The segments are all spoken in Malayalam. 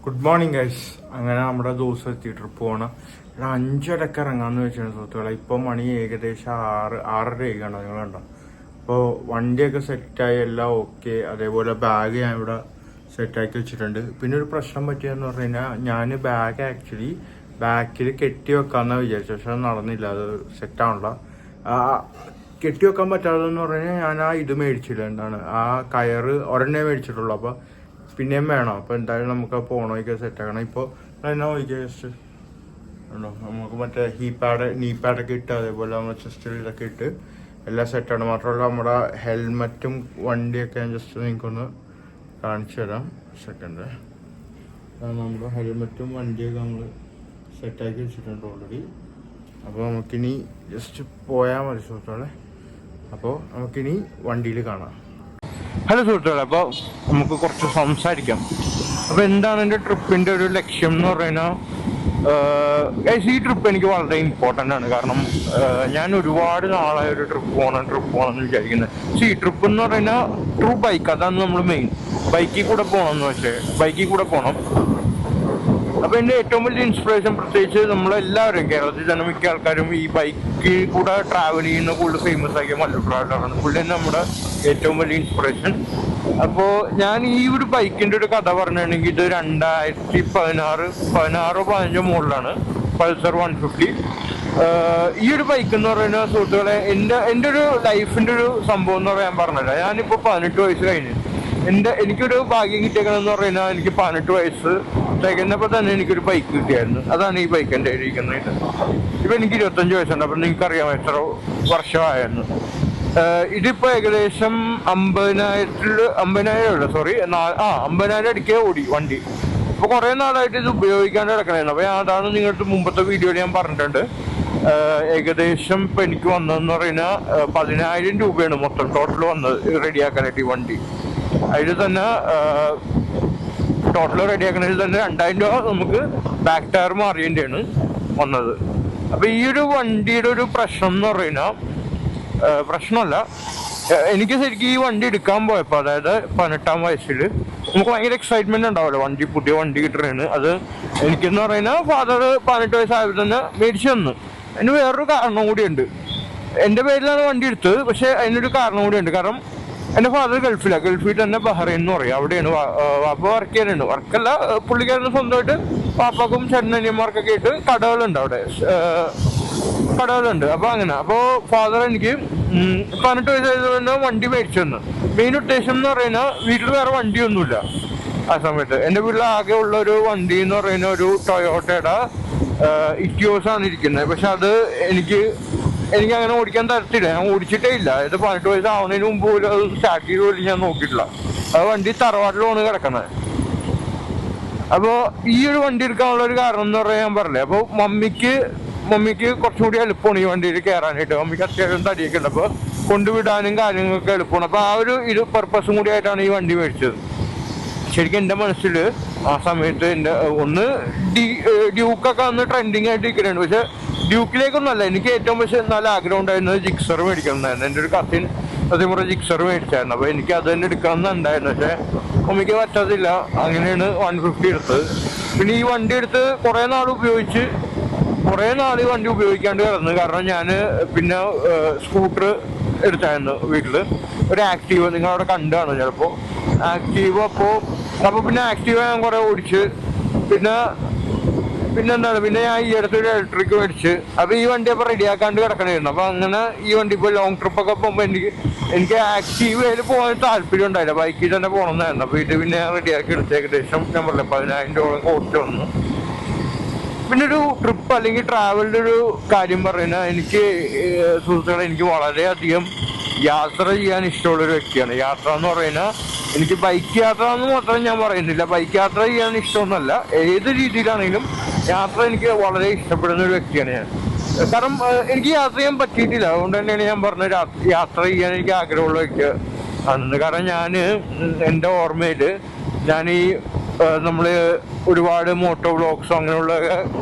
Good morning guys. അങ്ങനെ നമ്മുടെ ദിവസം എത്തി ട്രിപ്പ് പോകണം. 5:30 ഇറങ്ങാന്ന് വെച്ചാണ് സുഹൃത്തുക്കളെ. ഇപ്പോൾ മണി ഏകദേശം 6:30 ആയിക്കാണ്. നിങ്ങൾ കണ്ടോ? അപ്പോൾ വണ്ടിയൊക്കെ സെറ്റായി, എല്ലാം ഓക്കെ. അതേപോലെ ബാഗ് ഞാൻ ഇവിടെ സെറ്റാക്കി വെച്ചിട്ടുണ്ട്. പിന്നെ ഒരു പ്രശ്നം പറ്റിയെന്ന് പറഞ്ഞു കഴിഞ്ഞാൽ ഞാൻ ബാഗ് ആക്ച്വലി ബാക്കിൽ കെട്ടി വെക്കാമെന്നാണ് വിചാരിച്ചത്. പക്ഷെ അത് നടന്നില്ല, അത് സെറ്റാണല്ല. കെട്ടി വെക്കാൻ പറ്റാതെന്ന് പറഞ്ഞു കഴിഞ്ഞാൽ ഞാൻ ഇത് മേടിച്ചില്ല. എന്താണ് ആ കയറ് ഒരെണ്ണേ മേടിച്ചിട്ടുള്ളൂ. അപ്പോൾ പിന്നെയും വേണം. അപ്പോൾ എന്തായാലും നമുക്ക് ആ പോണോയ്ക്ക് സെറ്റാക്കണം. ഇപ്പോൾ എന്നാ നോക്കിയാൽ ജസ്റ്റ് ഉണ്ടോ, നമുക്ക് മറ്റേ നീ പാഡൊക്കെ ഇട്ട് അതേപോലെ നമ്മൾ ചെസ്റ്റിൽ ഇതൊക്കെ ഇട്ട് എല്ലാം സെറ്റാണ്. മാത്രമല്ല നമ്മുടെ ഹെൽമെറ്റും വണ്ടിയൊക്കെ ഞാൻ ജസ്റ്റ് നിങ്ങൾക്കൊന്ന് കാണിച്ചു തരാം. സെക്കൻഡ്, നമ്മുടെ ഹെൽമെറ്റും വണ്ടിയൊക്കെ നമ്മൾ സെറ്റാക്കി വെച്ചിട്ടുണ്ട് ഓൾറെഡി. അപ്പോൾ നമുക്കിനി ജസ്റ്റ് പോയാൽ മതി സുഹൃത്തുക്കളെ. അപ്പോൾ നമുക്കിനി വണ്ടിയിൽ കാണാം. ഹലോ സുഹൃത്തുക്കളെ, അപ്പോൾ നമുക്ക് കുറച്ച് സംസാരിക്കാം. അപ്പോൾ എന്താണ് എൻ്റെ ട്രിപ്പിൻ്റെ ഒരു ലക്ഷ്യം എന്ന് പറഞ്ഞാൽ, ഈ ട്രിപ്പ് എനിക്ക് വളരെ ഇമ്പോർട്ടൻ്റ് ആണ്. കാരണം ഞാൻ ഒരുപാട് നാളായ ഒരു ട്രിപ്പ് പോകണം എന്ന് വിചാരിക്കുന്നത്. ഈ ട്രിപ്പ് എന്ന് പറഞ്ഞാൽ ട്രൂ ബൈക്ക്, അതാണ് നമ്മൾ മെയിൻ. ബൈക്കിൽ കൂടെ പോകണം എന്ന് വെച്ചാൽ ബൈക്കിൽ കൂടെ പോകണം. അപ്പോൾ എൻ്റെ ഏറ്റവും വലിയ ഇൻസ്പിറേഷൻ, പ്രത്യേകിച്ച് നമ്മളെല്ലാവരും കേരളത്തിൽ തന്നെ മിക്ക ആൾക്കാരും ഈ ബൈക്കിൽ കൂടെ ട്രാവൽ ചെയ്യുന്ന കൂടുതൽ ഫേമസ് ആക്കിയ മല്ലു ട്രാവലറാണ്. പുള്ളി തന്നെ നമ്മുടെ ഏറ്റവും വലിയ ഇൻസ്പിറേഷൻ. അപ്പോൾ ഞാൻ ഈ ഒരു ബൈക്കിൻ്റെ ഒരു കഥ പറഞ്ഞിട്ടുണ്ടെങ്കിൽ, ഇത് 2015 മുകളിലാണ് പൾസർ 150. ഈ ഒരു ബൈക്ക് എന്ന് പറയുന്ന സുഹൃത്തുക്കളെ, എൻ്റെ ഒരു ലൈഫിൻ്റെ ഒരു സംഭവം എന്ന് പറയാൻ പറഞ്ഞില്ല. ഞാനിപ്പോൾ 18 വയസ്സ് കഴിഞ്ഞു. എനിക്കൊരു ഭാഗ്യം കിട്ടിയേക്കണമെന്ന് പറഞ്ഞാൽ, എനിക്ക് 18 വയസ്സ് തികഞ്ഞപ്പോൾ തന്നെ എനിക്കൊരു ബൈക്ക് കിട്ടിയായിരുന്നു. അതാണ് ഈ ബൈക്ക് എൻ്റെ ഇരിക്കുന്നത്. ഇപ്പം എനിക്ക് 25 വയസ്സുണ്ട്. അപ്പം നിങ്ങൾക്കറിയാം എത്ര വർഷമായിരുന്നു. ഇതിപ്പോൾ ഏകദേശം 50,000 അടിക്കേ ഓടി വണ്ടി. അപ്പോൾ കുറേ നാളായിട്ട് ഇത് ഉപയോഗിക്കാണ്ട് കിടക്കണമായിരുന്നു. അപ്പോൾ അതാണ് നിങ്ങളുടെ മുമ്പത്തെ വീഡിയോയിൽ ഞാൻ പറഞ്ഞിട്ടുണ്ട്. ഏകദേശം ഇപ്പം എനിക്ക് വന്നതെന്ന് പറഞ്ഞാൽ 10,000 രൂപയാണ് മൊത്തം ടോട്ടൽ വന്നത് റെഡിയാക്കാനായിട്ട് ഈ വണ്ടി. അതിൽ തന്നെ ടോട്ടൽ റെഡിയാക്കണതിൽ തന്നെ 2,000 രൂപ നമുക്ക് ബാക്ക് ടയർ മാറിയതിൻ്റെയാണ് വന്നത്. അപ്പോൾ ഈ ഒരു വണ്ടിയുടെ ഒരു പ്രശ്നം എന്ന് പറഞ്ഞാൽ, പ്രശ്നമല്ല, എനിക്ക് ശരിക്കും ഈ വണ്ടി എടുക്കാൻ പോയപ്പോൾ, അതായത് 18-ാം വയസ്സിൽ നമുക്ക് ഭയങ്കര എക്സൈറ്റ്മെന്റ് ഉണ്ടാവുമല്ലോ, പുതിയ വണ്ടി കിട്ടുന്നതിന്. അത് എനിക്കെന്ന് പറഞ്ഞാൽ ഫാദർ 18 വയസ്സായപ്പോൾ തന്നെ മേടിച്ചു തന്നു. അതിന് വേറൊരു കാരണം കൂടിയുണ്ട്. എൻ്റെ പേരിലാണ് വണ്ടി എടുത്തത്, പക്ഷെ അതിനൊരു കാരണം കൂടിയുണ്ട്. കാരണം എൻ്റെ ഫാദർ ഗൾഫിൽ തന്നെ ബഹ്റൈൻ എന്ന് പറയും, അവിടെയാണ് വാപ്പ വർക്ക് ചെയ്യാനുണ്ട്. വർക്കല്ല, പുള്ളിക്കാരന് സ്വന്തമായിട്ട് പാപ്പാക്കും ചേട്ടനനിയന്മാർക്കൊക്കെ ആയിട്ട് കടകളുണ്ട്, അവിടെ കടകളുണ്ട്. അപ്പോൾ അങ്ങനെ, അപ്പോൾ ഫാദർ എനിക്ക് 18 വയസ്സായതുകൊണ്ട് വണ്ടി മേടിച്ചു തന്നു. മെയിൻ ഉദ്ദേശം എന്ന് പറയുന്നത്, വീട്ടിൽ വേറെ വണ്ടിയൊന്നുമില്ല ആ സമയത്ത്. എൻ്റെ വീട്ടിൽ ആകെ ഉള്ള ഒരു വണ്ടി എന്ന് പറയുന്ന ഒരു ടൊയോട്ടയുടെ ഇറ്റിയോസാണ് ഇരിക്കുന്നത്. പക്ഷെ അത് എനിക്ക് അങ്ങനെ ഓടിക്കാൻ തരത്തില്ല. ഞാൻ ഓടിച്ചിട്ടേ ഇല്ല. ഇത് 18 വയസ്സാവുന്നതിന് മുമ്പ് പോലും അത് സ്റ്റാർട്ട് ചെയ്ത് പോലും ഞാൻ നോക്കിയിട്ടില്ല. അത് വണ്ടി തറവാട്ടിലാണ് കിടക്കുന്നത്. അപ്പോൾ ഈ ഒരു വണ്ടി എടുക്കാനുള്ള ഒരു കാരണം എന്ന് പറയാൻ ഞാൻ പറഞ്ഞില്ലേ, അപ്പോൾ മമ്മിക്ക് കുറച്ചും കൂടി എളുപ്പമാണ് ഈ വണ്ടിയിൽ കയറാനായിട്ട്. മമ്മിക്ക് അത്യാവശ്യം തടിയൊക്കെ ഉണ്ട്, അപ്പോൾ കൊണ്ടുവിടാനും കാര്യങ്ങളൊക്കെ എളുപ്പമാണ്. അപ്പോൾ ആ ഒരു പർപ്പസും കൂടി ആയിട്ടാണ് ഈ വണ്ടി മേടിച്ചത്. ശരിക്കും എൻ്റെ മനസ്സിൽ ആ സമയത്ത് ഒന്ന് ഡ്യൂക്കൊക്കെ അന്ന് ട്രെൻഡിങ് ആയിട്ട് ഇരിക്കുന്നുണ്ട്. പക്ഷെ ഡ്യൂക്കിലേക്കൊന്നുമല്ല, എനിക്ക് ഏറ്റവും പക്ഷേ നല്ല ആഗ്രഹം ഉണ്ടായിരുന്നത് ജിക്സർ മേടിക്കണമെന്നായിരുന്നു. എൻ്റെ ഒരു കസിൻ അതേപോലെ ജിക്സർ മേടിച്ചായിരുന്നു. അപ്പോൾ എനിക്ക് അത് തന്നെ എടുക്കണം എന്നുണ്ടായിരുന്നു. പക്ഷേ മമ്മിക്ക് പറ്റാതില്ല. അങ്ങനെയാണ് 150 എടുത്തത്. പിന്നെ ഈ വണ്ടി എടുത്ത് കുറേ നാൾ ഈ വണ്ടി ഉപയോഗിക്കാണ്ട് കിടന്നു. കാരണം ഞാൻ പിന്നെ സ്കൂട്ടർ എടുത്തായിരുന്നു വീട്ടിൽ, ഒരു ആക്റ്റീവ. നിങ്ങളവിടെ കണ്ടാണ് ചിലപ്പോൾ ആക്റ്റീവ. അപ്പോൾ പിന്നെ ആക്റ്റീവ ഞാൻ കുറേ ഓടിച്ച്. പിന്നെ ഞാൻ ഈ അടുത്തൊരു ഇലക്ട്രിക് മേടിച്ച്. അപ്പോൾ ഈ വണ്ടി അപ്പോൾ റെഡിയാക്കാണ്ട് കിടക്കണമായിരുന്നു. അപ്പോൾ അങ്ങനെ ഈ വണ്ടി ഇപ്പോൾ ലോങ് ട്രിപ്പൊക്കെ പോകുമ്പോൾ എനിക്ക് ആക്റ്റീവയിൽ പോകാൻ താല്പര്യം ഉണ്ടായില്ല, ബൈക്കിൽ തന്നെ പോകണമെന്നായിരുന്നു. അപ്പോൾ ഇത് പിന്നെ റെഡിയാക്കി എടുത്ത് ഏകദേശം ഞാൻ പറഞ്ഞില്ല 10,000 രൂപ കോസ്റ്റ് വന്നു. പിന്നെ ഒരു ട്രിപ്പ് അല്ലെങ്കിൽ ട്രാവലിൻ്റെ ഒരു കാര്യം പറയുന്നത്, സുഹൃത്തുക്കളെ, എനിക്ക് വളരെയധികം യാത്ര ചെയ്യാൻ ഇഷ്ടമുള്ളൊരു വ്യക്തിയാണ്. യാത്ര എന്ന് പറയുന്നത്, എനിക്ക് ബൈക്ക് യാത്ര എന്ന് മാത്രം ഞാൻ പറയുന്നില്ല, ബൈക്ക് യാത്ര ചെയ്യാൻ ഇഷ്ടമൊന്നുമല്ല, ഏത് രീതിയിലാണെങ്കിലും യാത്ര എനിക്ക് വളരെ ഇഷ്ടപ്പെടുന്ന ഒരു വ്യക്തിയാണ് ഞാൻ. കാരണം എനിക്ക് യാത്ര ചെയ്യാൻ പറ്റിയിട്ടില്ല. അതുകൊണ്ട് തന്നെയാണ് ഞാൻ പറഞ്ഞത് യാത്ര ചെയ്യാൻ എനിക്ക് ആഗ്രഹമുള്ള വ്യക്തി ആണെന്ന്. കാരണം ഞാൻ എൻ്റെ ഓർമ്മയിൽ നമ്മൾ ഒരുപാട് മോട്ടോ വ്ളോഗ്സോ അങ്ങനെയുള്ള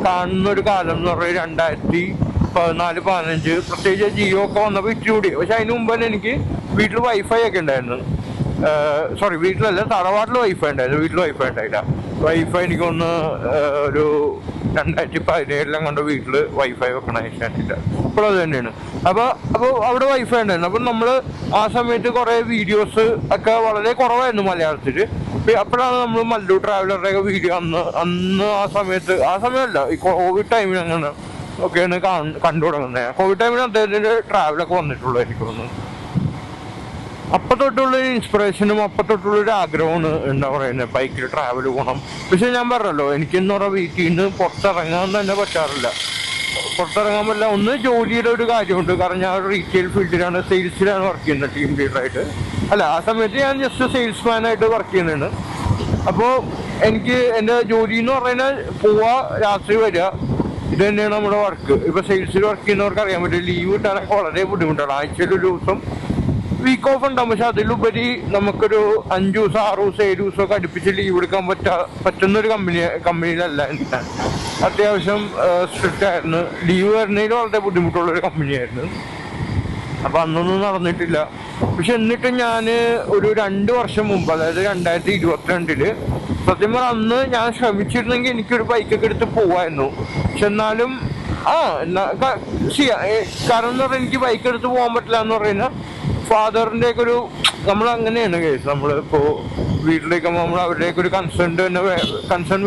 കാണുന്ന ഒരു കാലം എന്ന് പറഞ്ഞാൽ 2014-15, പ്രത്യേകിച്ച് ജിയോ ഒക്കെ വന്നപ്പോൾ ഇച്ചിരി കൂടി. പക്ഷെ അതിന് മുമ്പ് തന്നെ എനിക്ക് വീട്ടിൽ വൈഫൈ ഒക്കെ ഉണ്ടായിരുന്നു. വീട്ടിലല്ല, തറവാട്ടിൽ വൈഫൈ ഉണ്ടായിരുന്നു, വീട്ടിൽ വൈഫൈ ഉണ്ടായില്ല. വൈഫൈ എനിക്കൊന്ന് ഒരു 2017 കൊണ്ട് വീട്ടില് വൈഫൈ വെക്കണം ഏഷ്യാനെറ്റിന്റെ. ഇപ്പോൾ അത് തന്നെയാണ്. അപ്പോൾ അവിടെ വൈഫൈ ഉണ്ടായിരുന്നു. അപ്പം നമ്മൾ ആ സമയത്ത് കുറേ വീഡിയോസ് ഒക്കെ വളരെ കുറവായിരുന്നു മലയാളത്തിൽ. അപ്പോഴാണ് നമ്മൾ മല്ലു ട്രാവലറുടെ ഒക്കെ വീഡിയോ അന്ന് ആ സമയമല്ല, ഈ കോവിഡ് ടൈമിൽ അങ്ങനെ ഒക്കെയാണ് കണ്ടു തുടങ്ങുന്നത്. കോവിഡ് ടൈമിൽ അദ്ദേഹത്തിന്റെ ട്രാവലൊക്കെ വന്നിട്ടുള്ളൂ എനിക്ക് തോന്നുന്നു. അപ്പം തൊട്ടുള്ളൊരു ഇൻസ്പിറേഷനും അപ്പം തൊട്ടുള്ളൊരു ആഗ്രഹമാണ് എന്താ പറയുന്നത്, ബൈക്കിൽ ട്രാവൽ പോകണം. പക്ഷെ ഞാൻ പറഞ്ഞല്ലോ, എനിക്കെന്ന് പറഞ്ഞാൽ വീട്ടിൽ നിന്ന് പുറത്തിറങ്ങാൻ തന്നെ പറ്റാറില്ല. പുറത്തിറങ്ങാൻ പറ്റില്ല. ഒന്ന് ജോലിയുടെ ഒരു കാര്യമുണ്ട്. കാരണം ഞാൻ റീറ്റെയിൽ ഫീൽഡിലാണ്, സെയിൽസിലാണ് വർക്ക് ചെയ്യുന്നത്, ടീം ലീഡറായിട്ട്. അല്ല, ആ സമയത്ത് ഞാൻ ജസ്റ്റ് സെയിൽസ്മാനായിട്ട് വർക്ക് ചെയ്യുന്നതാണ്. അപ്പോൾ എനിക്ക് എൻ്റെ ജോലി എന്ന് പറഞ്ഞാൽ പോവാ, രാത്രി വരിക, ഇത് തന്നെയാണ് നമ്മുടെ വർക്ക്. ഇപ്പോൾ സെയിൽസിൽ വർക്ക് ചെയ്യുന്നവർക്ക് അറിയാൻ പറ്റും, ലീവ് കിട്ടാനൊക്കെ വളരെ ബുദ്ധിമുട്ടാണ്. ആഴ്ചയിൽ ഒരു ദിവസം വീക്ക് ഓഫ് ഉണ്ടാകും. പക്ഷെ അതിലുപരി നമുക്കൊരു 5 ദിവസം 6 ദിവസം 7 ദിവസമൊക്കെ അടുപ്പിച്ച് ലീവ് എടുക്കാൻ പറ്റുന്നൊരു കമ്പനിയിലല്ല ഞാൻ. അത്യാവശ്യം സ്ട്രിക്റ്റ് ആയിരുന്നു. ലീവ് വരുന്നതിൽ വളരെ ബുദ്ധിമുട്ടുള്ളൊരു കമ്പനിയായിരുന്നു. അപ്പം അന്നൊന്നും നടന്നിട്ടില്ല. പക്ഷെ എന്നിട്ട് ഞാൻ ഒരു 2 വർഷം മുമ്പ്, അതായത് 2022 സത്യം പറഞ്ഞാൽ അന്ന് ഞാൻ ശ്രമിച്ചിരുന്നെങ്കിൽ എനിക്കൊരു ബൈക്കൊക്കെ എടുത്ത് പോവായിരുന്നു. പക്ഷെ എന്നാലും കാരണം എന്ന് പറഞ്ഞാൽ എനിക്ക് ബൈക്ക് എടുത്ത് പോകാൻ പറ്റില്ല എന്ന് പറയുന്നത് ഫാദറിൻ്റെ ഒക്കെ ഒരു, നമ്മൾ അങ്ങനെയാണ് കേസ്. നമ്മളിപ്പോൾ വീട്ടിലേക്ക് നമ്മൾ അവരുടെയൊക്കെ ഒരു കൺസേൺ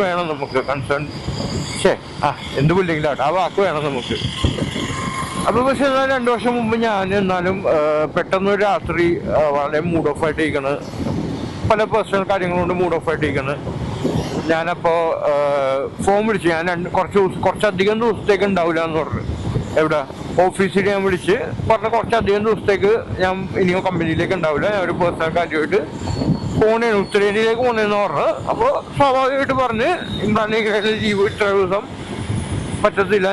വേണം നമുക്ക്. എന്ത് പുല്ലെങ്കിലും ആ വാക്ക് വേണം നമുക്ക്. അപ്പോൾ പക്ഷെ എന്നാൽ 2 വർഷം മുമ്പ് ഞാൻ എന്നാലും പെട്ടെന്നൊരു രാത്രി വളരെ മൂഡ് ഓഫ് ആയിട്ടിരിക്കണ്, പല പേഴ്സണൽ കാര്യങ്ങളുകൊണ്ട് മൂഡ് ഓഫ് ആയിട്ടിരിക്കണ്. ഞാനപ്പോൾ ഫോൺ വിളിച്ചു. ഞാൻ കുറച്ചധികം ദിവസത്തേക്ക് ഉണ്ടാവില്ല എന്ന് പറഞ്ഞു. എവിടെ ഓഫീസിൽ ഞാൻ വിളിച്ച് പറഞ്ഞ കുറച്ചധികം ദിവസത്തേക്ക് ഞാൻ ഇനിയോ കമ്പനിയിലേക്ക് ഉണ്ടാവില്ല, ഞാൻ ഒരു പേഴ്സണൽ കാര്യമായിട്ട് പോണേന്, ഉത്തരേന്ത്യയിലേക്ക് പോണേന്ന് പറഞ്ഞു. അപ്പോൾ സ്വാഭാവികമായിട്ട് പറഞ്ഞ് ഇമ്രാൻ ലീവ് ഇത്ര ദിവസം പറ്റത്തില്ല.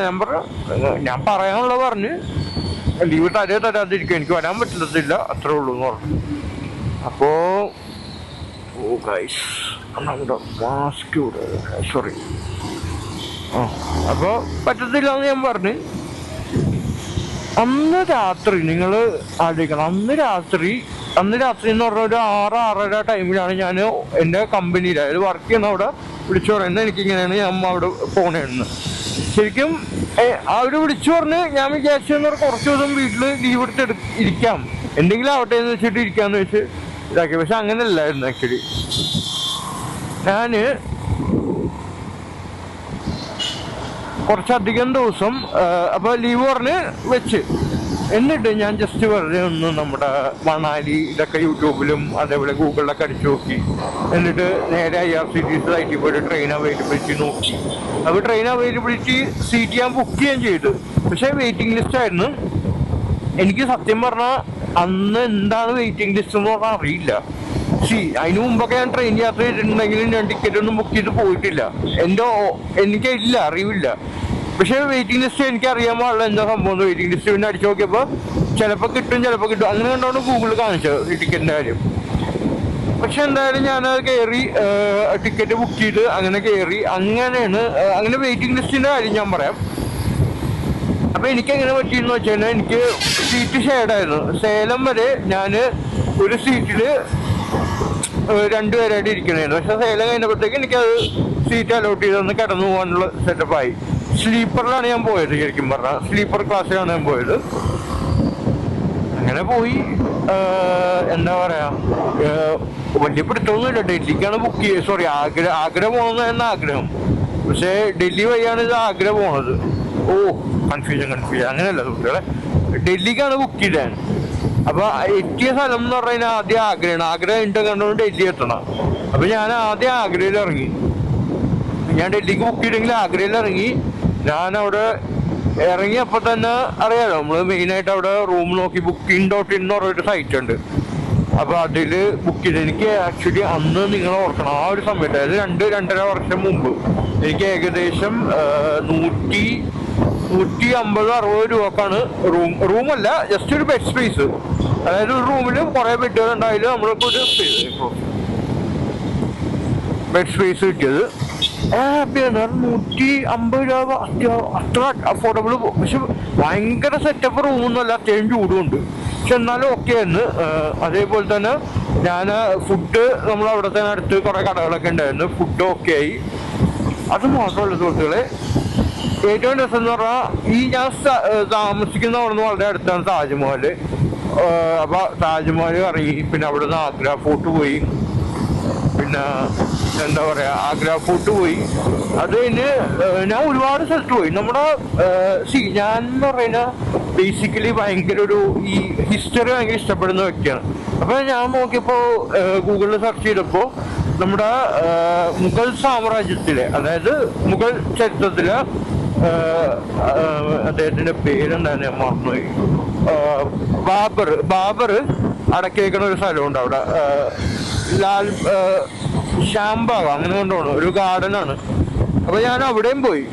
ഞാൻ പറയാനുള്ളത് പറഞ്ഞ് ലീവ് തരാതിരിക്കും, എനിക്ക് വരാൻ പറ്റത്തില്ല, അത്രേ ഉള്ളൂ എന്ന് പറഞ്ഞു. അപ്പോൾ മാസ്ക് സോറി അപ്പോൾ പറ്റത്തില്ല എന്ന് ഞാൻ പറഞ്ഞു. അന്ന് രാത്രി നിങ്ങൾ ആലോചിക്കണം, അന്ന് രാത്രി എന്ന് പറഞ്ഞ ഒരു 6-6:30 ടൈമിലാണ് ഞാൻ എൻ്റെ കമ്പനിയിൽ, അതായത് വർക്ക് ചെയ്യുന്ന അവിടെ വിളിച്ചു പറയുന്നത് എനിക്കിങ്ങനെയാണ് ഞാൻ അവിടെ പോണേന്ന്. ശരിക്കും അവർ വിളിച്ചു പറഞ്ഞ് ഞാൻ വിചാരിച്ചെന്ന് പറഞ്ഞാൽ കുറച്ച് ദിവസം വീട്ടിൽ ലീവ് എടുത്ത് ഇരിക്കാം, എന്തെങ്കിലും ആവട്ടെ എന്ന് വെച്ചിട്ട് ഇരിക്കാന്ന് വെച്ച് ഇതാക്കി. പക്ഷെ അങ്ങനെയല്ലായിരുന്നു ആക്ച്വലി. ഞാൻ കുറച്ചധികം ദിവസം അപ്പോൾ ലീവ് പറഞ്ഞ് വെച്ച്, എന്നിട്ട് ഞാൻ ജസ്റ്റ് വെറുതെ ഒന്ന് നമ്മുടെ മണാലി ഇതൊക്കെ യൂട്യൂബിലും അതേപോലെ ഗൂഗിളിലൊക്കെ അടിച്ചു നോക്കി. എന്നിട്ട് നേരെ IRCTC പോയിട്ട് ട്രെയിൻ അവൈലബിലിറ്റി നോക്കി. അപ്പോൾ ട്രെയിൻ അവൈലബിലിറ്റി സീറ്റ് ഞാൻ ബുക്ക് ചെയ്യുകയും ചെയ്തു. പക്ഷേ വെയിറ്റിംഗ് ലിസ്റ്റ് ആയിരുന്നു. എനിക്ക് സത്യം പറഞ്ഞാൽ അന്ന് എന്താണ് വെയിറ്റിംഗ് ലിസ്റ്റ് എന്ന് പറഞ്ഞാൽ അറിയില്ല. അതിന് മുമ്പൊക്കെ ഞാൻ ട്രെയിൻ യാത്ര ചെയ്തിട്ടുണ്ടെങ്കിലും ഞാൻ ടിക്കറ്റ് ഒന്നും ബുക്ക് ചെയ്ത് പോയിട്ടില്ല. എനിക്കില്ല, അറിവില്ല. പക്ഷേ വെയിറ്റിംഗ് ലിസ്റ്റ് എനിക്ക് അറിയാൻ പാടില്ല എന്താ സംഭവം. വെയിറ്റിംഗ് ലിസ്റ്റ് പിന്നെ അടിച്ചു നോക്കിയപ്പോൾ ചിലപ്പോൾ കിട്ടും ചിലപ്പോൾ കിട്ടും, അങ്ങനെ കണ്ടാണ് ഗൂഗിളിൽ കാണിച്ചത് ഈ ടിക്കറ്റിൻ്റെ കാര്യം. പക്ഷെ എന്തായാലും ഞാനത് കയറി ടിക്കറ്റ് ബുക്ക് ചെയ്ത് അങ്ങനെ കയറി. അങ്ങനെ വെയിറ്റിംഗ് ലിസ്റ്റിൻ്റെ കാര്യം ഞാൻ പറയാം. അപ്പോൾ എനിക്ക് എങ്ങനെ പറ്റിയെന്ന് വെച്ച് കഴിഞ്ഞാൽ എനിക്ക് സീറ്റ് ഷെയർഡായിരുന്നു. സേലം വരെ ഞാൻ ഒരു സീറ്റിൽ 2 പേരായിട്ട് ഇരിക്കണമായിരുന്നു. പക്ഷെ സേലം കഴിഞ്ഞപ്പോഴത്തേക്ക് എനിക്കത് സീറ്റ് അലോട്ട് ചെയ്തൊന്ന് കിടന്നു പോകാനുള്ള സെറ്റപ്പായി. സ്ലീപ്പറിലാണ് ഞാൻ പോയത്. ശരിക്കും പറഞ്ഞാൽ സ്ലീപ്പർ ക്ലാസ്സിലാണ് ഞാൻ പോയത്. അങ്ങനെ പോയി. എന്താ പറയാ, വലിയ പിടുത്തമൊന്നുമില്ല. ഡൽഹിക്കാണ് ബുക്ക് ചെയ്ത്, സോറി ആഗ്ര പോകണമെന്നായിരുന്നു ആഗ്രഹം. പക്ഷേ ഡൽഹി വഴിയാണ് ഇത് ആഗ്ര പോണത്. കൺഫ്യൂഷൻ അങ്ങനെയല്ല സുഹൃത്തുക്കളെ, ഡൽഹിക്കാണ് ബുക്ക് ചെയ്തത്. അപ്പൊ എത്തിയ സ്ഥലം എന്ന് പറഞ്ഞാൽ ആദ്യം ആഗ്രഹമാണ്. ആഗ്രഹം ഉണ്ട് കണ്ടുകൊണ്ട് ഡൽഹി എത്തണം. അപ്പൊ ഞാൻ ആദ്യം ആഗ്രയിൽ ഇറങ്ങി. ഞാൻ ഡൽഹിക്ക് ബുക്ക് ചെയ്തെങ്കിൽ ആഗ്രയിൽ ഇറങ്ങി. ഞാൻ അവിടെ ഇറങ്ങിയപ്പോൾ തന്നെ അറിയാലോ, നമ്മള് മെയിനായിട്ട് അവിടെ റൂം നോക്കി booking.in എന്ന് പറഞ്ഞൊരു സൈറ്റ് ഉണ്ട്. അപ്പൊ അതില് ബുക്ക് ചെയ്ത് എനിക്ക് ആക്ച്വലി അന്ന് നിങ്ങൾ ഓർക്കണം, ആ ഒരു സമയത്ത് അതായത് 2-2.5 വർഷം മുമ്പ് എനിക്ക് ഏകദേശം 150-160 രൂപക്കാണ് റൂമല്ല, ജസ്റ്റ് ഒരു ബെഡ് സ്പേസ്. അതായത് ഒരു റൂമിൽ കുറെ ബെഡുകൾ ഉണ്ടായാലും നമ്മൾക്ക് ഒരു ബെഡ് സ്പേസ് കിട്ടിയത്. ഹാപ്പിയാണ്. 150 രൂപ അത്ര അഫോർഡബിൾ. പക്ഷെ ഭയങ്കര സെറ്റപ്പ് റൂമൊന്നുമല്ല, അത്യാവശ്യം ചൂടുമുണ്ട്. പക്ഷെ എന്നാലും ഓക്കെ ആയിരുന്നു. അതേപോലെ തന്നെ ഞാൻ ഫുഡ് നമ്മൾ അവിടെ തന്നെ അടുത്ത് കുറെ കടകളൊക്കെ ഉണ്ടായിരുന്നു, ഫുഡ് ഓക്കെ ആയി. അത് മാത്രമല്ല സുഹൃത്തുക്കളെ, ഏറ്റവും രസം എന്ന് പറഞ്ഞാൽ ഈ ഞാൻ താമസിക്കുന്ന അവിടെ നിന്ന് വളരെ അടുത്താണ് താജ്മഹൽ. അപ്പൊ താജ്മഹൽ ഇറങ്ങി, പിന്നെ അവിടെ നിന്ന് ആഗ്ര ഫോർട്ട് പോയി, പിന്നെ എന്താ പറയാ ആഗ്ര ഫോർട്ട് പോയി. അത് കഴിഞ്ഞ് ഞാൻ ഒരുപാട് സ്ഥലത്ത് പോയി. നമ്മുടെ ഞാൻ എന്ന് പറയുന്ന ബേസിക്കലി ഭയങ്കര ഒരു ഈ ഹിസ്റ്ററി ഭയങ്കര ഇഷ്ടപ്പെടുന്ന വ്യക്തിയാണ്. അപ്പൊ ഞാൻ നോക്കിയപ്പോ ഗൂഗിളിൽ സെർച്ച് ചെയ്തപ്പോ നമ്മുടെ മുഗൾ സാമ്രാജ്യത്തിലെ, അതായത് മുഗൾ ചരിത്രത്തിലെ അദ്ദേഹത്തിന്റെ പേരെന്താണ് ഞാൻ മറന്നുപോയി, ബാബർ അടക്കി വെക്കണ ഒരു സ്ഥലമുണ്ട് അവിടെ, ലാൽ ശ്യാംബാഗ് അങ്ങനെ കൊണ്ടുപോകണം, ഒരു ഗാർഡനാണ്. അപ്പൊ ഞാൻ അവിടെയും പോയി.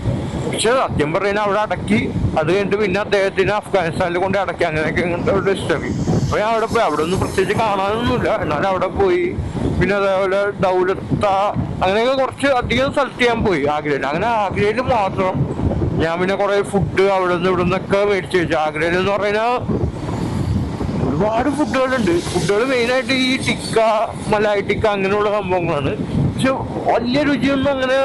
പക്ഷെ സത്യം പറഞ്ഞാൽ അവിടെ അടക്കി, അത് കഴിഞ്ഞിട്ട് പിന്നെ അദ്ദേഹത്തിന് അഫ്ഗാനിസ്ഥാനിൽ കൊണ്ട് അടക്കി, അങ്ങനെയൊക്കെ ഒരു ഹിസ്റ്ററി. അപ്പൊ ഞാൻ അവിടെ പോയി. അവിടെ ഒന്നും പ്രത്യേകിച്ച് കാണാനൊന്നുമില്ല, എന്നാലും അവിടെ പോയി. പിന്നെ അതേപോലെ ദൗലത്ത, അങ്ങനെയൊക്കെ കുറച്ച് അധികം സ്ഥലത്ത് ഞാൻ പോയി ആഗ്രയിൽ. അങ്ങനെ ആഗ്രയിൽ മാത്രം ഞാൻ പിന്നെ കുറെ ഫുഡ് അവിടെ നിന്ന് ഇവിടെ നിന്നൊക്കെ മേടിച്ച് വെച്ചു. ആഗ്രയിൽ എന്ന് പറഞ്ഞാൽ ഒരുപാട് ഫുഡുകളുണ്ട്. ഫുഡുകൾ മെയിനായിട്ട് ഈ ടിക്ക, മലായി ടിക്ക അങ്ങനെയുള്ള സംഭവങ്ങളാണ്. പക്ഷെ വലിയ രുചിയൊന്നും അങ്ങനെ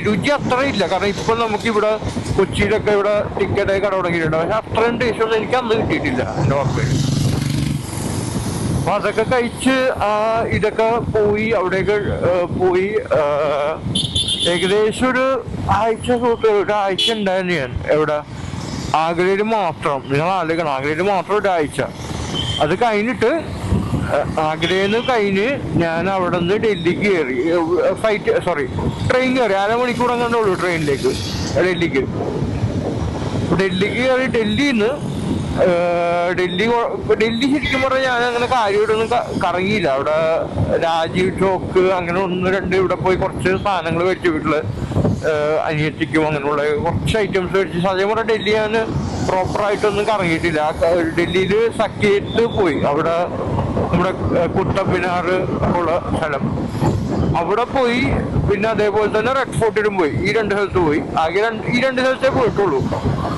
രുചി അത്ര ഇല്ല. കാരണം ഇപ്പൊ നമുക്കിവിടെ കൊച്ചിയിലൊക്കെ ഇവിടെ ടിക്കറ്റായി കട തുടങ്ങിയിട്ടുണ്ട്. പക്ഷെ അത്രയും ടേസ്റ്റ് ഒന്നും എനിക്ക് അന്ന് കിട്ടിയിട്ടില്ല എൻ്റെ ഓർമ്മയിൽ. അപ്പൊ അതൊക്കെ കഴിച്ച് ഇതൊക്കെ പോയി, അവിടെയൊക്കെ പോയി. ഏകദേശം ഒരു ആഴ്ച ഒരാഴ്ച ഉണ്ടായിരുന്നു ഞാൻ എവിടെ, ആഗ്രയിൽ മാത്രം. നിങ്ങൾ ആലോചിക്കണം, ആഗ്രയിൽ മാത്രം ഒരാഴ്ച. അത് കഴിഞ്ഞിട്ട് ആഗ്രയിൽ കഴിഞ്ഞ് ഞാൻ അവിടെ നിന്ന് ഡൽഹിക്ക് കയറി. ട്രെയിൻ കയറി. 1/2 മണിക്കൂർ അങ്ങനെ ഉള്ളൂ ട്രെയിനിലേക്ക് ഡൽഹിക്ക് കയറി. ഡൽഹിയിൽ നിന്ന് ഡൽഹി ശരിക്കും പറഞ്ഞാൽ ഞാൻ അങ്ങനെ കാര്യമായിട്ടൊന്നും കറങ്ങിയില്ല. അവിടെ രാജീവ് ചോക്ക് അങ്ങനെ 1-2 ഇവിടെ പോയി കുറച്ച് സാധനങ്ങൾ മേടിച്ചു, വീട്ടില് അനിയത്തിക്കും അങ്ങനെയുള്ള കുറച്ച് ഐറ്റംസ് മേടിച്ചു. സത്യം പറഞ്ഞാൽ ഡൽഹി ഞാൻ പ്രോപ്പറായിട്ടൊന്നും കറങ്ങിയിട്ടില്ല. ഡൽഹിയിൽ സക്കേറ്റ് പോയി, അവിടെ നമ്മുടെ കുത്തബ് മിനാർ ഉള്ള സ്ഥലം, അവിടെ പോയി. പിന്നെ അതേപോലെ തന്നെ റെഡ് ഫോർട്ടിലും പോയി. ഈ 2 സ്ഥലത്ത് പോയി. ആകെ ഈ 2 സ്ഥലത്തേ പോയിട്ടുള്ളൂ.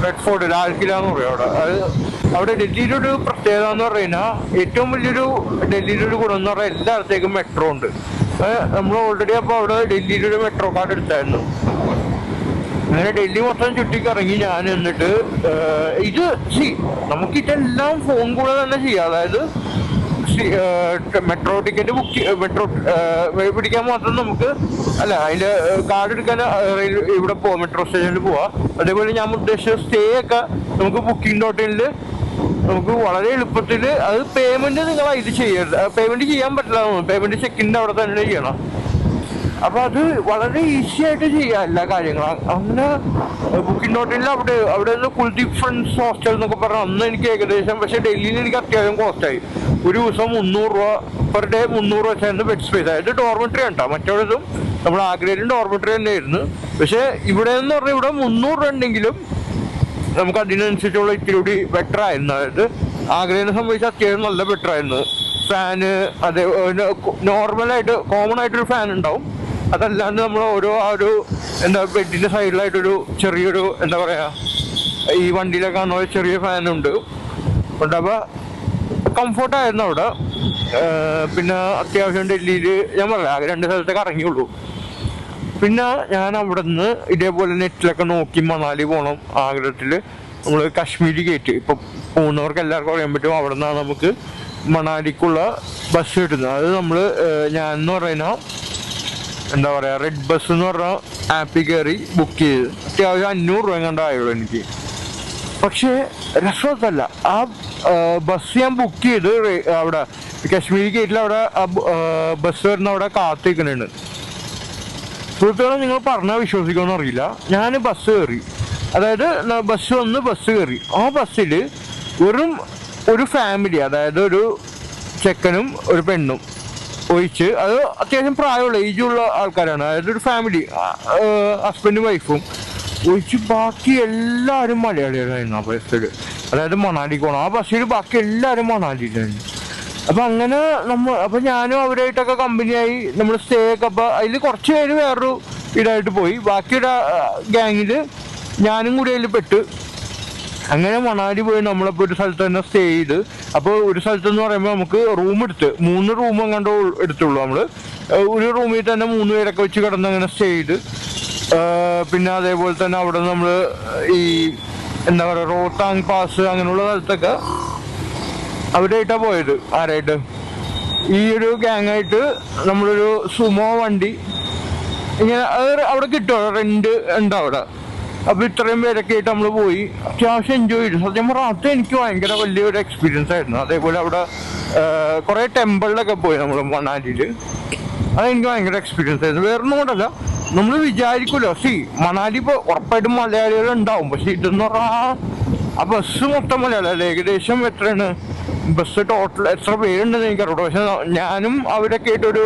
റെഡ് ഫോർട്ട്, ലാൽ കില എന്ന് പറയും അവിടെ. അവിടെ ഡൽഹിയിലെ ഒരു പ്രത്യേകത എന്ന് പറഞ്ഞാൽ, ഏറ്റവും വലിയൊരു ഡൽഹിയിലെ ഒരു ഗുണം എന്ന് പറഞ്ഞാൽ എല്ലായിടത്തേക്കും മെട്രോ ഉണ്ട്. നമ്മൾ ഓൾറെഡി അപ്പോൾ അവിടെ ഡൽഹിയിലൊരു മെട്രോ കാർഡ് എടുത്തായിരുന്നു. അങ്ങനെ ഡൽഹി മൊത്തം ചുറ്റിക്കറങ്ങി ഞാൻ. എന്നിട്ട് ഇത് നമുക്കിതെല്ലാം ഫോൺ കൂടെ തന്നെ ചെയ്യാം. അതായത് മെട്രോ ടിക്കറ്റ് മെട്രോ പിടിക്കാൻ മാത്രം നമുക്ക് അല്ല, അതിന്റെ കാർഡ് എടുക്കാൻ ഇവിടെ പോവാം, മെട്രോ സ്റ്റേഷനിൽ പോവാം. അതേപോലെ ഞാൻ ഉദ്ദേശിച്ച സ്റ്റേ ഒക്കെ നമുക്ക് booking.in നമുക്ക് വളരെ എളുപ്പത്തിൽ, അത് പേയ്മെന്റ് നിങ്ങൾ ഇത് ചെയ്യരുത്, പേയ്മെന്റ് ചെയ്യാൻ പറ്റില്ല, പേയ്മെന്റ് ചെക്കിന്റെ അവിടെ തന്നെ ചെയ്യണം. അപ്പൊ അത് വളരെ ഈസി ആയിട്ട് ചെയ്യാം എല്ലാ കാര്യങ്ങളും. അങ്ങനെ booking.in അവിടെ നിന്ന് കുൽദീപ് ഫ്രണ്ട്സ് ഹോസ്റ്റൽ എന്നൊക്കെ പറഞ്ഞാൽ അന്ന് എനിക്ക് ഏകദേശം, പക്ഷെ ഡൽഹിയിൽ എനിക്ക് അത്യാവശ്യം കോസ്റ്റായി. ഒരു ദിവസം 300 രൂപ പെർ ഡേ, 300 വെച്ചായിരുന്നു ബെഡ് സ്പേസ്. അതായത് ഡോർമെട്രി ഉണ്ടോ, മറ്റൊരിതും നമ്മൾ ആഗ്രയിലും ഡോർമെട്രി തന്നെയായിരുന്നു. പക്ഷെ ഇവിടെ എന്ന് പറഞ്ഞാൽ ഇവിടെ 300 രൂപ ഉണ്ടെങ്കിലും നമുക്ക് അതിനനുസരിച്ചുള്ള ഇത്തിരി കൂടി ബെറ്റർ ആയിരുന്നു. അതായത് ആഗ്രയെ സംബന്ധിച്ച് അത്യാവശ്യം നല്ല ബെറ്റർ ആയിരുന്നു. ഫാന് അതേ നോർമലായിട്ട് കോമൺ ആയിട്ടൊരു ഫാൻ ഉണ്ടാവും. അതല്ലാണ്ട് നമ്മൾ ആ ഒരു എന്താ ബെഡിന്റെ സൈഡിലായിട്ടൊരു ചെറിയൊരു എന്താ പറയാ, ഈ വണ്ടിയിലൊക്കെ കാണുന്ന ചെറിയ ഫാനുണ്ട്. അപ്പൊ കംഫർട്ടായിരുന്നു അവിടെ. പിന്നെ അത്യാവശ്യം ഡൽഹിയിൽ ഞാൻ പറയാം ആകെ 2 സ്ഥലത്തേക്ക് ഇറങ്ങിയുള്ളൂ. പിന്നെ ഞാൻ അവിടെ നിന്ന് ഇതേപോലെ നെറ്റിലൊക്കെ നോക്കി മണാലി പോകണം. ആഗ്രഹത്തിൽ നമ്മൾ കാശ്മീരി ഗേറ്റ്, ഇപ്പൊ പോകുന്നവർക്ക് എല്ലാവർക്കും അറിയാൻ പറ്റും, അവിടെ നിന്നാണ് നമുക്ക് മണാലിക്കുള്ള ബസ് കിട്ടുന്നത്. അത് ഞാൻ എന്ന് പറയുന്ന എന്താ പറയാ, റെഡ് ബസ് എന്ന് പറഞ്ഞ ആപ്പിൽ കയറി ബുക്ക് ചെയ്ത് അത്യാവശ്യം 500 രൂപ കണ്ടായുള്ളൂ എനിക്ക്. പക്ഷേ രസമല്ല, ആ ബസ് ഞാൻ ബുക്ക് ചെയ്ത് അവിടെ കാശ്മീരി ഗേറ്റിൽ അവിടെ ബസ് വരുന്ന അവിടെ കാത്തിരിക്കുന്നുണ്ട്. സുഹൃത്തുക്കളെ, നിങ്ങൾ പറഞ്ഞാൽ വിശ്വസിക്കുമെന്ന് അറിയില്ല. ഞാൻ ബസ് കയറി, അതായത് ബസ് കയറി. ആ ബസ്സിൽ വെറും ഒരു ഫാമിലി, അതായത് ഒരു ചെക്കനും ഒരു പെണ്ണും ഒഴിച്ച്, അത് അത്യാവശ്യം പ്രായമുള്ള ഏജുള്ള ആൾക്കാരാണ്. അതായത് ഒരു ഫാമിലി, ഹസ്ബൻഡും വൈഫും ഒഴിച്ച് ബാക്കി എല്ലാവരും മലയാളികളായിരുന്നു ആ ബസ്സിൽ. അതായത് മണാലിക്ക് പോകണം. ആ ബസ്സിൽ ബാക്കി എല്ലാവരും മണാലിയിലായിരുന്നു. അപ്പൊ അങ്ങനെ അപ്പൊ ഞാനും അവരായിട്ടൊക്കെ കമ്പനിയായി, നമ്മൾ സ്റ്റേ ഒക്കെ. അപ്പൊ അതിൽ കുറച്ച് പേര് വേറൊരു ഇതായിട്ട് പോയി. ബാക്കിയുടെ ഗ്യാങ്ങിൽ ഞാനും കൂടി അതിൽ പെട്ട്. അങ്ങനെ മണാലി പോയി നമ്മളിപ്പോൾ ഒരു സ്ഥലത്ത് തന്നെ സ്റ്റേ ചെയ്ത്. അപ്പോൾ ഒരു സ്ഥലത്ത് എന്ന് പറയുമ്പോൾ നമുക്ക് റൂം എടുത്ത് 3 റൂം എങ്ങാണ്ടോ എടുത്തുള്ളൂ. നമ്മൾ ഒരു റൂമിൽ തന്നെ 3 പേരൊക്കെ വെച്ച് കിടന്ന് അങ്ങനെ സ്റ്റേ ചെയ്ത്. പിന്നെ അതേപോലെ തന്നെ അവിടെ നമ്മൾ ഈ എന്താ പറയുക റോത്താങ് പാസ് അങ്ങനെയുള്ള സ്ഥലത്തൊക്കെ അവരായിട്ടാണ് പോയത്. ആരായിട്ട്? ഈ ഒരു ഗ്യാങ്ങായിട്ട് നമ്മളൊരു സുമോ വണ്ടി ഇങ്ങനെ അവിടെ കിട്ടുമോ, റെന്റ് ഉണ്ട് അവിടെ. അപ്പോൾ ഇത്രയും പേരൊക്കെ ആയിട്ട് നമ്മൾ പോയി അത്യാവശ്യം എൻജോയ് ചെയ്തു. സത്യം പറഞ്ഞാൽ അത് എനിക്ക് ഭയങ്കര വലിയൊരു എക്സ്പീരിയൻസ് ആയിരുന്നു. അതേപോലെ അവിടെ കുറേ ടെമ്പിളിലൊക്കെ പോയി നമ്മൾ മണാലിയിൽ. അതെനിക്ക് ഭയങ്കര എക്സ്പീരിയൻസ് ആയിരുന്നു. വേറൊന്നും കൊണ്ടല്ല, നമ്മൾ വിചാരിക്കുമല്ലോ മണാലി ഇപ്പോൾ ഉറപ്പായിട്ടും മലയാളികൾ ഉണ്ടാവും. പക്ഷെ ഇതെന്ന് പറഞ്ഞാൽ ആ ബസ് മൊത്തം മലയാളം. ഏകദേശം എത്രയാണ് ബസ് ടോട്ടൽ എത്ര പേരുണ്ടെന്ന് എനിക്കറിയാം. പക്ഷെ ഞാനും അവരൊക്കെ ആയിട്ടൊരു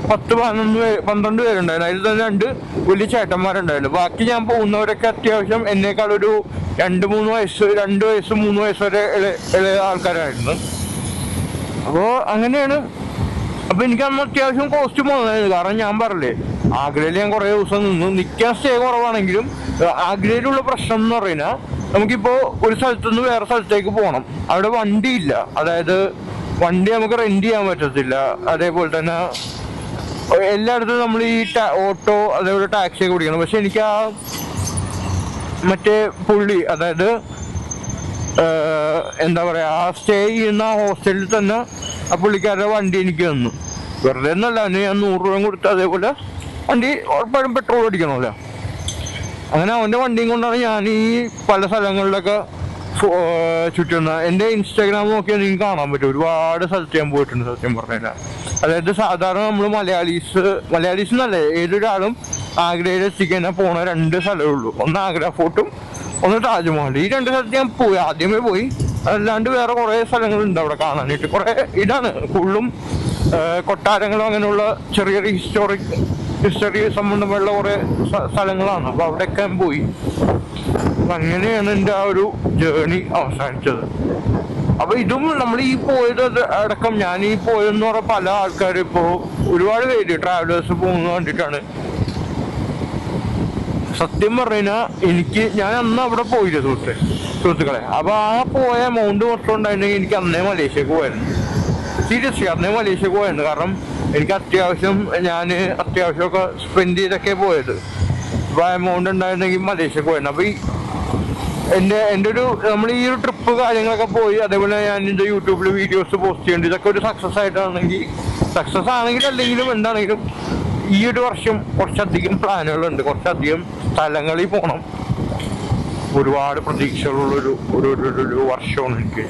10-12 പേരുണ്ടായിരുന്നു. അതിൽ തന്നെ 2 വലിയ ചേട്ടന്മാരുണ്ടായിരുന്നു. ബാക്കി ഞാൻ പോകുന്നവരൊക്കെ അത്യാവശ്യം എന്നേക്കാളൊരു 2-3 വയസ്സ് 2 വയസ്സ് 3 വയസ്സ് വരെ ഇളയ ആൾക്കാരായിരുന്നു. അപ്പോൾ അങ്ങനെയാണ്. അപ്പോൾ എനിക്കന്ന് അത്യാവശ്യം കോസ്റ്റ്യൂം വന്നായിരുന്നു. കാരണം ഞാൻ പറഞ്ഞില്ലേ, ആഗ്രയിൽ ഞാൻ കുറേ ദിവസം നിൽക്കാൻ സ്റ്റേ കുറവാണെങ്കിലും ആഗ്രയിലുള്ള പ്രശ്നം എന്ന് പറഞ്ഞാൽ നമുക്കിപ്പോൾ ഒരു സ്ഥലത്തുനിന്ന് വേറെ സ്ഥലത്തേക്ക് പോകണം. അവിടെ വണ്ടിയില്ല. അതായത് വണ്ടി നമുക്ക് റെന്റ് ചെയ്യാൻ പറ്റത്തില്ല. അതേപോലെ തന്നെ എല്ലായിടത്തും നമ്മൾ ഈ ഓട്ടോ അതേപോലെ ടാക്സി ഒക്കെ പിടിക്കണം. പക്ഷെ എനിക്ക് ആ മറ്റേ പുള്ളി, അതായത് എന്താ പറയുക, ആ സ്റ്റേ ചെയ്യുന്ന ഹോസ്റ്റലിൽ തന്നെ ആ പുള്ളിക്കാരുടെ വണ്ടി എനിക്ക് തന്നു. വെറുതെ ഒന്നല്ല, ഞാൻ 100 രൂപ കൊടുത്ത് അതേപോലെ വണ്ടി ഉറപ്പായും പെട്രോൾ അടിക്കണമല്ലോ. അങ്ങനെ അവൻ്റെ വണ്ടിയും കൊണ്ടാണ് ഞാൻ ഈ പല സ്ഥലങ്ങളിലൊക്കെ ചുറ്റുന്നത്. എൻ്റെ ഇൻസ്റ്റാഗ്രാം നോക്കിയാൽ നിങ്ങൾക്ക് കാണാൻ പറ്റും. ഒരുപാട് സ്ഥലത്ത് ഞാൻ പോയിട്ടുണ്ട് സത്യം പറഞ്ഞാൽ. അതായത് സാധാരണ നമ്മൾ മലയാളീസ് എന്നല്ലേ ഏതൊരാളും ആഗ്രയിൽ എത്തിക്കാൻ പോണ 2 സ്ഥലമേ ഉള്ളൂ. ഒന്ന് ആഗ്ര ഫോർട്ടും ഒന്ന് താജ്മഹൽ. ഈ 2 സ്ഥലത്ത് ഞാൻ ആദ്യമേ പോയി. അതല്ലാണ്ട് വേറെ കുറേ സ്ഥലങ്ങളുണ്ട് അവിടെ കാണാനായിട്ട്. കുറേ ഇതാണ് ഫുള്ളും കൊട്ടാരങ്ങളും അങ്ങനെയുള്ള ചെറിയ ഹിസ്റ്ററി സംബന്ധമുള്ള കുറേ സ്ഥലങ്ങളാണ്. അപ്പോൾ അവിടെയൊക്കെ ഞാൻ പോയി. അപ്പം അങ്ങനെയാണ് എൻ്റെ ആ ഒരു ജേണി അവസാനിച്ചത്. അപ്പോൾ ഇതും നമ്മൾ ഈ പോയത് അടക്കം, ഞാൻ ഈ പോയെന്ന് പറഞ്ഞ പല ആൾക്കാരും ഇപ്പോൾ ഒരുപാട് പേര് ട്രാവലേഴ്സ് പോകുന്നത് കണ്ടിട്ടാണ്. സത്യം പറഞ്ഞു കഴിഞ്ഞാൽ ഞാൻ അന്ന് അവിടെ പോയില്ല സുഹൃത്തുക്കളെ. അപ്പോൾ ആ പോയ എമൗണ്ട് മൊത്തം ഉണ്ടായിരുന്നെങ്കിൽ എനിക്ക് അന്നേ മലേഷ്യക്ക് പോയായിരുന്നു. സീരിയസ്ലി അന്നേ മലേഷ്യക്ക് പോയായിരുന്നു. കാരണം എനിക്ക് അത്യാവശ്യമൊക്കെ സ്പെൻഡ് ചെയ്തൊക്കെ പോയത്. അപ്പോൾ ആ എമൗണ്ട് ഉണ്ടായിരുന്നെങ്കിൽ മലേഷ്യക്ക് പോയായിരുന്നു. അപ്പോൾ എൻ്റെ ഒരു നമ്മൾ ഈ ഒരു ട്രിപ്പ് കാര്യങ്ങളൊക്കെ പോയി. അതേപോലെ ഞാൻ എൻ്റെ യൂട്യൂബിൽ വീഡിയോസ് പോസ്റ്റ് ചെയ്യേണ്ടത് ഇതൊക്കെ ഒരു സക്സസ് ആണെങ്കിൽ അല്ലെങ്കിലും എന്താണെങ്കിലും ഈ ഒരു വർഷം കുറച്ചധികം പ്ലാനുകളുണ്ട്. കുറച്ചധികം സ്ഥലങ്ങളിൽ പോകണം. ഒരുപാട് പ്രതീക്ഷകളുള്ളൊരു വർഷമാണ് എനിക്ക്.